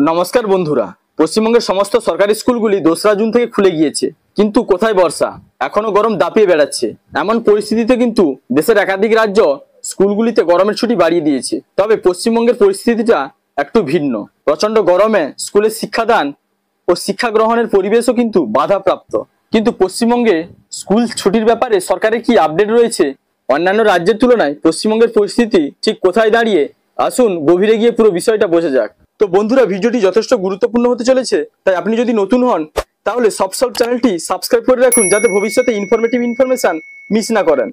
নমস্কার বন্ধুরা। পশ্চিমবঙ্গের সমস্ত সরকারি স্কুলগুলি 2রা জুন থেকে খুলে গিয়েছে, কিন্তু কোথায় বর্ষা? এখনো গরম দাপিয়ে বেড়াচ্ছে। এমন পরিস্থিতিতে কিন্তু দেশের একাধিক রাজ্য স্কুলগুলিতে গরমের ছুটি বাড়িয়ে দিয়েছে। তবে পশ্চিমবঙ্গের পরিস্থিতিটা একটু ভিন্ন। প্রচন্ড গরমে স্কুলে শিক্ষাদান ও শিক্ষা গ্রহণের পরিবেশও কিন্তু বাধাপ্রাপ্ত। কিন্তু পশ্চিমবঙ্গে স্কুল ছুটির ব্যাপারে সরকারের কি আপডেট রয়েছে? অন্যান্য রাজ্যের তুলনায় পশ্চিমবঙ্গের পরিস্থিতি ঠিক কোথায় দাঁড়িয়ে? আসুন গভীরে গিয়ে পুরো বিষয়টা বোঝা যাক। তো বন্ধুরা, ভিডিওটি যথেষ্ট গুরুত্বপূর্ণ হতে চলেছে, তাই আপনি যদি নতুন হন তাহলে সবসলভ চ্যানেলটি সাবস্ক্রাইব করে রাখুন, যাতে ভবিষ্যতে ইনফরমেশন মিস না করেন।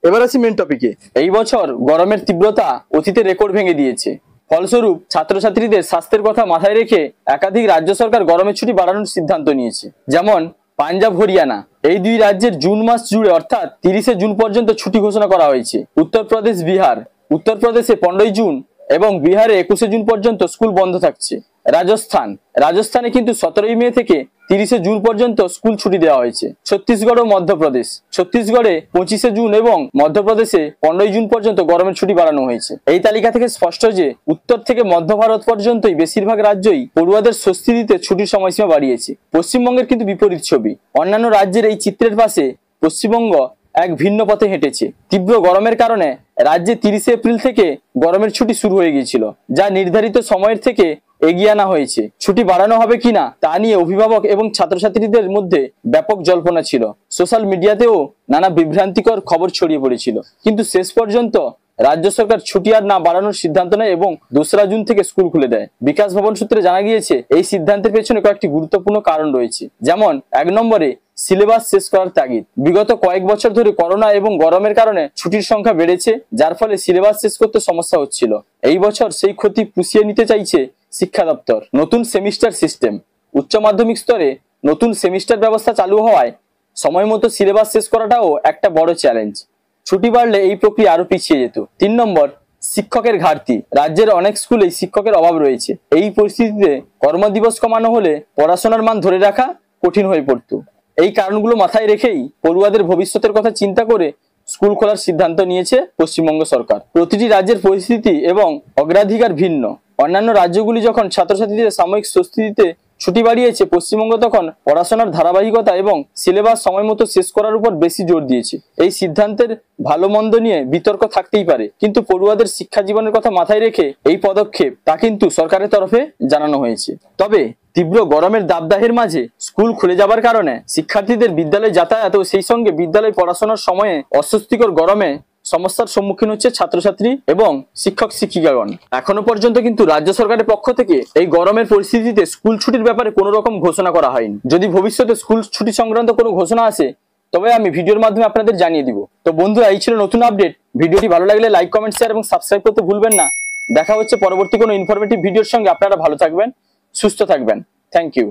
এবার আসি মেন টপিকে। এই বছর গরমের তীব্রতা অতীতে রেকর্ড ভেঙে দিয়েছে। ফলস্বরূপ ছাত্রছাত্রীদের স্বাস্থ্যের কথা মাথায় রেখে একাধিক রাজ্য সরকার গরমের ছুটি বাড়ানোর সিদ্ধান্ত নিয়েছে। যেমন পাঞ্জাব, হরিয়ানা, এই দুই রাজ্যের জুন মাস জুড়ে অর্থাৎ 30শে জুন পর্যন্ত ছুটি ঘোষণা করা হয়েছে। উত্তরপ্রদেশ, বিহার, উত্তরপ্রদেশে 15ই জুন এবং বিহারে 21শে জুন পর্যন্ত স্কুল বন্ধ থাকছে। রাজস্থানে কিন্তু 17ই মে থেকে 30শে জুন পর্যন্ত স্কুল ছুটি দেওয়া হয়েছে। ছত্তিশগড় ও মধ্যপ্রদেশ, ছত্তিশগড়ে 25শে জুন এবং মধ্যপ্রদেশে 15ই জুন পর্যন্ত গরমের ছুটি বাড়ানো হয়েছে। এই তালিকা থেকে স্পষ্ট যে উত্তর থেকে মধ্য ভারত পর্যন্তই বেশিরভাগ রাজ্যই পড়ুয়াদের স্বস্তি দিতে ছুটির সময়সীমা বাড়িয়েছে। পশ্চিমবঙ্গের কিন্তু বিপরীত ছবি। অন্যান্য রাজ্যের এই চিত্রের পাশে পশ্চিমবঙ্গ এক ভিন্ন পথে হেঁটেছে। তীব্র গরমের কারণে রাজ্যে 30শে এপ্রিল থেকে গরমের ছুটি শুরু হয়ে গিয়েছিল, যা নির্ধারিত সময়ের থেকে এগিয়ে আনা হয়েছে। ছুটি বাড়ানো হবে কিনা তা নিয়ে অভিভাবক এবং ছাত্রছাত্রীদের মধ্যে ব্যাপক জল্পনা ছিল। সোশ্যাল মিডিয়াতেও নানা বিভ্রান্তিকর খবর ছড়িয়ে পড়েছিল, কিন্তু শেষ পর্যন্ত রাজ্য সরকার ছুটি আর না বাড়ানোর সিদ্ধান্ত নেয় এবং 2রা জুন থেকে স্কুল খুলে দেয়। বিকাশ ভবন সূত্রে জানা গিয়েছে, এই সিদ্ধান্তের পেছনে কয়েকটি গুরুত্বপূর্ণ কারণ রয়েছে। যেমন 1 নম্বরে সিলেবাস শেষ করার তাগিদ। বিগত কয়েক বছর ধরে করোনা এবং গরমের কারণে ছুটির সংখ্যা বেড়েছে, যার ফলে সিলেবাস শেষ করতে সমস্যা হচ্ছিল। এই বছর সেই ক্ষতি পুষিয়ে নিতে চাইছে শিক্ষা দপ্তর। নতুন সেমিস্টার সিস্টেম। উচ্চ মাধ্যমিক স্তরে নতুন সেমিস্টার ব্যবস্থা চালু হওয়ায় সময় মতো সিলেবাস শেষ করাটাও একটা বড় চ্যালেঞ্জ। ছুটি বাড়লে এই প্রক্রিয়া আরো পিছিয়ে যেত। 3 নম্বর, শিক্ষকের ঘাটতি। রাজ্যের অনেক স্কুলেই শিক্ষকের অভাব রয়েছে। এই পরিস্থিতিতে কর্মদিবস কমানো হলে পড়াশোনার মান ধরে রাখা কঠিন হয়ে পড়তো। এই কারণগুলো মাথায় রেখেই পড়ুয়াদের ভবিষ্যতের কথা চিন্তা করে স্কুল খোলার সিদ্ধান্ত নিয়েছে পশ্চিমবঙ্গ সরকার। প্রতিটি রাজ্যের পরিস্থিতি এবং অগ্রাধিকার ভিন্ন। অন্যান্য রাজ্যগুলি যখন ছাত্রছাত্রীদের সাময়িক স্বস্তি দিতে ছুটি বাড়িয়েছে, পশ্চিমবঙ্গ তখন পড়াশোনার ধারাবাহিকতা এবং সিলেবাস সময় মতো শেষ করার উপর বেশি জোর দিয়েছে। এই সিদ্ধান্তের ভালো মন্দ নিয়ে বিতর্ক থাকতেই পারে, কিন্তু পড়ুয়াদের শিক্ষা জীবনের কথা মাথায় রেখে এই পদক্ষেপ তা কিন্তু সরকারের তরফে জানানো হয়েছে। তবে তীব্র গরমের দাবদাহের মাঝে স্কুল খুলে যাবার কারণে শিক্ষার্থীদের বিদ্যালয়ে যাতায়াত ও সেই সঙ্গে বিদ্যালয় পড়াশোনার সময়ে অস্বস্তিকর গরমে সমস্যার সম্মুখীন হচ্ছে ছাত্রছাত্রী এবং শিক্ষক শিক্ষিকাগণ। এখনো পর্যন্ত কিন্তু রাজ্য সরকারের পক্ষ থেকে এই গরমের পরিস্থিতিতে স্কুল ছুটির ব্যাপারে কোনো রকম ঘোষণা করা হয়নি। যদি ভবিষ্যতে স্কুল ছুটি সংক্রান্ত কোনো ঘোষণা আসে, তবে আমি ভিডিওর মাধ্যমে আপনাদের জানিয়ে দিব। তো বন্ধুরা, এই ছিল নতুন আপডেট। ভিডিওটি ভালো লাগলে লাইক, কমেন্ট, শেয়ার এবং সাবস্ক্রাইব করতে ভুলবেন না। দেখা হচ্ছে পরবর্তী কোনো ইনফরমেটিভ ভিডিওর সঙ্গে। আপনারা ভালো থাকবেন, সুস্থ থাকবেন। Thank you.